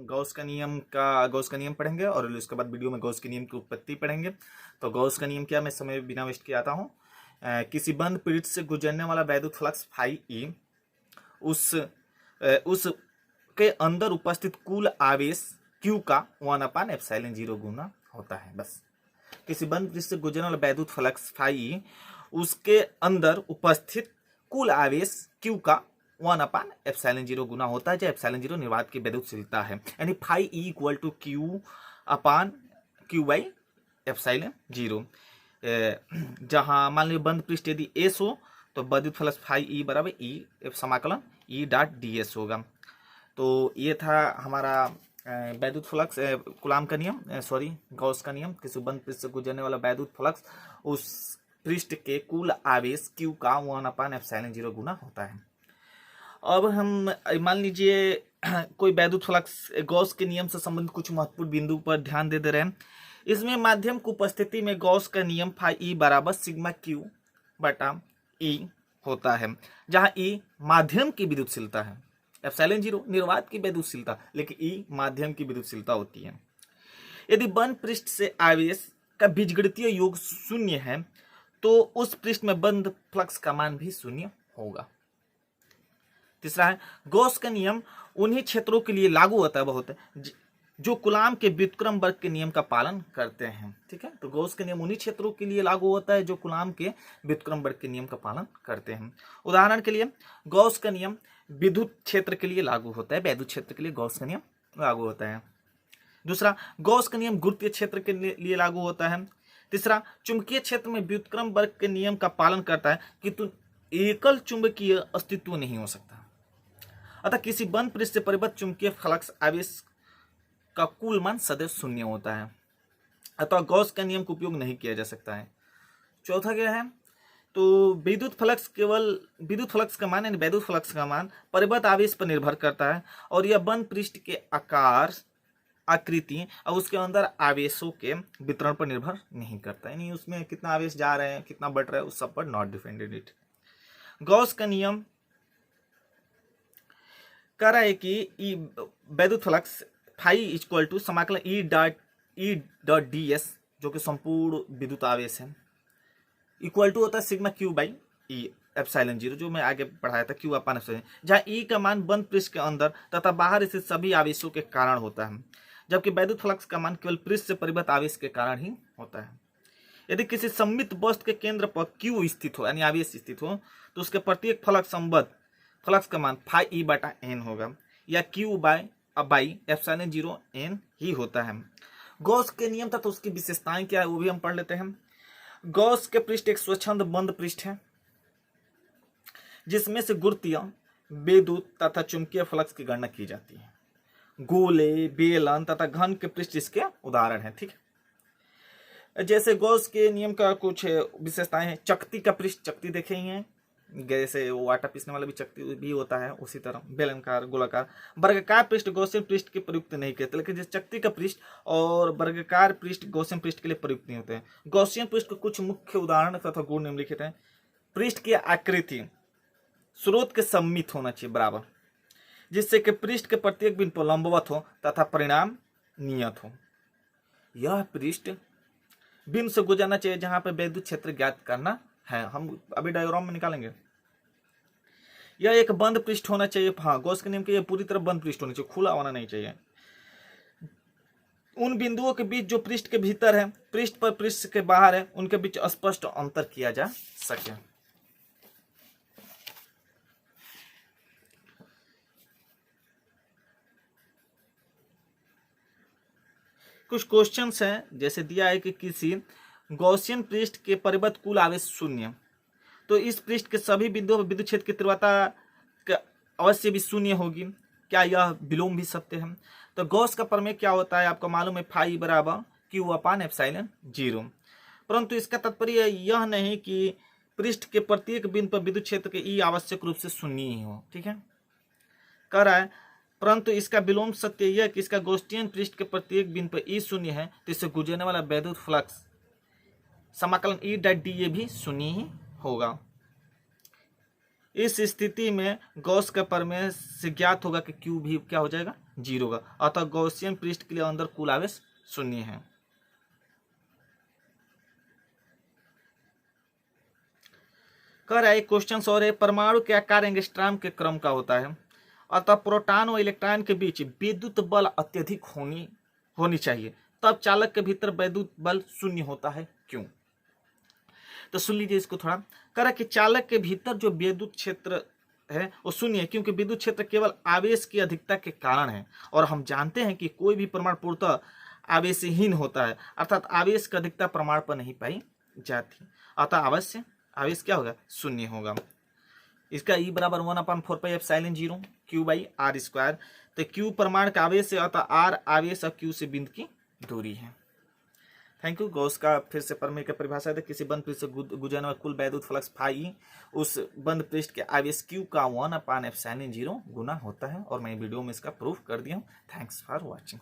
Gauss का नियम पढ़ेंगे और उसके बाद वीडियो में गॉस के नियम की उत्पत्ति पढ़ेंगे। तो गॉस का नियम क्या, मैं समय बिना वेस्ट किए आता हूँ। किसी बंद पृष्ठ से गुजरने वाला वैद्युत फ्लक्स फाई ई उस के अंदर उपस्थित कुल आवेश Q का 1/ε0 गुना होता है। बस, किसी बंद पृष्ठ से गुजरने वाला वैद्युत फ्लक्स फाई उसके अंदर उपस्थित कुल आवेश Q का 1/ε0 गुना होता है, जो ε0 निर्वात की वैद्युतशीलता है। यानी phi E equal to Q/Q/ε0। जहां मान लीजिए बंद पृष्ठ यदि S हो तो वैद्युत फ्लक्स फाई ई बराबर ई समाकलन E.ds होगा। तो ये था हमारा वैद्युत फ्लक्स कूलाम का नियम, गॉस का नियम। किसी बंद पृष्ठ से गुजरने वाला वैद्युत फ्लक्स उस पृष्ठ के कुल आवेश Q का 1/ε0 गुना होता है। अब हम मान लीजिए कोई वैद्युत फ्लक्स गॉस के नियम से संबंधित कुछ महत्वपूर्ण बिंदु पर ध्यान दे रहे हैं। इसमें माध्यम की उपस्थिति में गॉस का नियम फाई ई बराबर सिग्मा Q बटा ई होता है, जहां ई माध्यम की विद्युतशीलता है, ε0 निर्वात की वैद्युतशीलता, लेकिन ई माध्यम की विद्युतशीलता होती है। यदि बंद पृष्ठ से आवेश का बीजगणितीय योग शून्य है तो उस पृष्ठ में बंद फ्लक्स का मान भी शून्य होगा। तीसरा है गॉस का नियम उन्हीं क्षेत्रों के लिए लागू होता है बहुत जो कूलाम के व्युत्क्रम वर्ग के नियम का पालन करते हैं। ठीक है, तो गॉस का नियम उन्हीं क्षेत्रों के लिए लागू होता है जो कूलाम के व्युत्क्रम वर्ग के नियम का पालन करते हैं। उदाहरण के लिए गॉस का नियम विद्युत क्षेत्र के लिए लागू होता है, वैद्युत क्षेत्र के लिए गॉस का नियम लागू होता है। दूसरा, गॉस का नियम गुरुत्वीय क्षेत्र के लिए लागू होता है। तीसरा, चुंबकीय क्षेत्र में व्युत्क्रम वर्ग के नियम का पालन करता है किंतु एकल चुंबकीय अस्तित्व नहीं हो सकता। अतः किसी बंद पृष्ठ से परिबद्ध चुंबकीय फ्लक्स आवेश का कुल मान सदैव शून्य होता है, अतः गॉस का नियम का उपयोग नहीं किया जा सकता है। चौथा क्या है, तो विद्युत फ्लक्स का मान यानी वैद्युत फ्लक्स का मान परिबद्ध आवेश पर निर्भर करता है और यह बंद पृष्ठ के आकार, आकृति और उसके अंदर आवेशों के वितरण पर निर्भर नहीं करता, यानी उसमें कितना आवेश जा रहे हैं, कितना बढ़ रहा है, उस सब पर नॉट डिपेंडेंट इट। गॉस का नियम कह रहा है कि वैद्युत फ्लक्स फाई इक्वल टू समाकलन E.ds जो कि संपूर्ण विद्युत आवेश है इक्वल टू होता है सिग्मा Q बाई ई ε0 जो मैं आगे पढ़ाया था Q/ε, जहाँ E का मान बंद पृष्ठ के अंदर तथा बाहर स्थित सभी आवेशों के कारण होता है, जबकि वैद्युत फ्लक्स का मान केवल पृष्ठ से परिबद्ध आवेश के कारण ही होता है। यदि किसी सममित वस्तु के केंद्र पर Q स्थित हो यानी आवेश स्थित हो तो उसके प्रत्येक फ्लक्स संबद्ध फ्लक्स का मान फाई ई बटा एन होगा या Q बाई ε0 n ही होता है। गॉस के नियम था तो उसकी विशेषताएं क्या है वो भी हम पढ़ लेते हैं। गॉस के पृष्ठ एक स्वच्छंद बंद पृष्ठ है जिसमें से गुरुत्वीय, विद्युत तथा चुंबकीय फ्लक्स की गणना की जाती है। गोले, बेलन तथा घन के पृष्ठ इसके उदाहरण है। ठीक है, जैसे गॉस के नियम का कुछ विशेषताएं हैं। चकती का पृष्ठ, चकती देखे ही हैं, जैसे वो आटा पीसने वाला भी चकती भी होता है, उसी तरह बेलनकार, गोलाकार। वर्गाकार पृष्ठ गॉसियन पृष्ठ के प्रयुक्त नहीं कहते, लेकिन जैसे चकती का पृष्ठ और वर्गाकार पृष्ठ गॉसियन पृष्ठ के लिए प्रयुक्त नहीं होते हैं। गॉसियन पृष्ठ के कुछ मुख्य उदाहरण तथा गुण निम्नलिखित हैं। पृष्ठ की आकृति स्रोत के सम्मित होना चाहिए बराबर, जिससे कि पृष्ठ के प्रत्येक बिंदु पर लंबवत हो तथा परिणाम नियत हो। यह पृष्ठ बिंदु से गुजरना चाहिए जहां पर वैद्युत क्षेत्र ज्ञात करना है, हम अभी डायग्राम में निकालेंगे। यह एक बंद पृष्ठ होना चाहिए। हाँ, गॉस के नियम के ये पूरी तरह बंद पृष्ठ होना चाहिए, खुला होना नहीं चाहिए। उन बिंदुओं के बीच जो पृष्ठ के भीतर है, पृष्ठ पर पृष्ठ के बाहर है, उनके बीच स्पष्ट अंतर किया जा सके। कुछ क्वेश्चंस हैं, जैसे दिया है कि किसी गॉसियन पृष्ठ के परिबद्ध कुल आवेश शून्य, तो इस पृष्ठ के सभी बिंदुओं पर विद्युत क्षेत्र की तीव्रता अवश्य भी शून्य होगी। क्या यह विलोम भी सत्य है? तो गॉस का प्रमेय क्या होता है आपको मालूम है, फाई बराबर Q/ε0। परंतु इसका तात्पर्य यह नहीं कि पृष्ठ के प्रत्येक बिंदु पर विद्युत क्षेत्र के ई आवश्यक रूप से शून्य ही हो। ठीक है, कह रहा है परंतु इसका विलोम सत्य यह कि इसका गॉसियन पृष्ठ के प्रत्येक बिंदु पर ई शून्य है तो इससे गुजरने वाला वैद्युत फ्लक्स समाकलन E.da भी शून्य ही होगा। इस स्थिति में गॉस के प्रमेय से ज्ञात होगा कि क्यू भी क्या हो जाएगा, 0 होगा। अतः गॉसियन पृष्ठ के लिए अंदर कुल आवेश 0 है। कह रहा है क्वेश्चन और है, परमाणु के आकार एंगस्ट्रॉम के क्रम का होता है, अतः प्रोटॉन और इलेक्ट्रॉन के बीच विद्युत बल अत्यधिक होनी चाहिए, तब चालक के भीतर विद्युत बल 0 होता है, क्यों? तो सुन लीजिए इसको थोड़ा। कह रहा कि चालक के भीतर जो विद्युत क्षेत्र है वो 0 है, क्योंकि विद्युत क्षेत्र केवल आवेश की अधिकता के कारण है, और हम जानते हैं कि कोई भी परमाणु पूर्णतः आवेशहीन होता है, अर्थात आवेश की अधिकता परमाणु पर नहीं पाई जाती, अतः अवश्य आवेश क्या होगा, 0 होगा। इसका E बराबर 1/4πε0 Q/r²। तो Q परमाणु का आवेश है, अतः R आवेश और Q से बिंदु की दूरी है। Thank you. गॉस का फिर से प्रमेय की परिभाषा है, किसी बंद पृष्ठ से गुजरने वाला कुल वैद्युत फ्लक्स फाई उस बंद पृष्ठ के आवेश Q का 1/ε0 गुना होता है, और मैं वीडियो में इसका प्रूफ कर दिया हूँ। Thanks for watching.